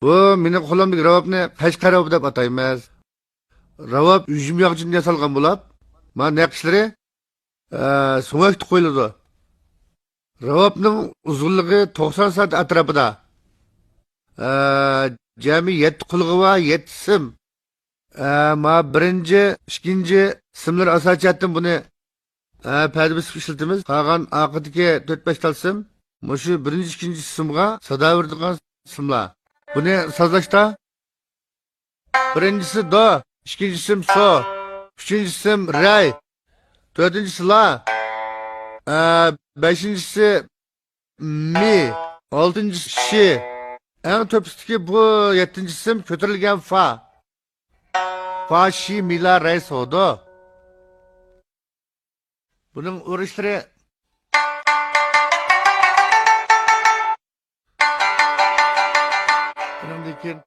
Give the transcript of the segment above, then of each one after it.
Bu mening qo'limdagi ravobni Qashqarov deb ataymiz. Ravob üzüm yog'jidan yasalgan bo'lib, mana naqshlari so'ngakda qo'yiladi. Ravobning uzunligi 90 sant atrofida. Jami 7 qulg'i va 7 sim. Ma birinchi, ikkinchi simlar asosiyatdan buni payda bisib ishlatamiz. Qolgan oqidagi 4-5 tal sim mushu birinchi, ikkinchi simga sado beradigan simlar. Buni sozlashda birincisi do, ikincisi so, üçüncüsü ray, dördüncüsü la, beşincisi mi, altıncısı şi, en topüsteki bu yettincisi kötürülgen fa. Fa, şi, mi, la, ray soğudu. Bunun uğraşları bunun dikin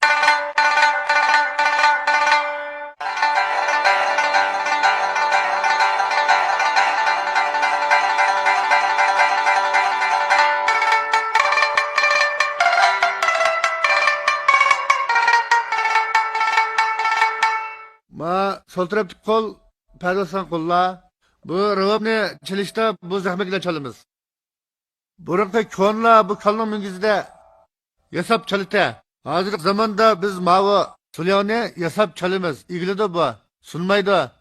ma sol taraftaki kol perdosan kolla. Bu ravabni çelişte bu zahmetle çalımız. Burakta konla bu kalın müngizde yasap çalıte. Hazır zamanda biz mavi sulyoni yasap çalımız. İlgili de bu. Sunmaydı.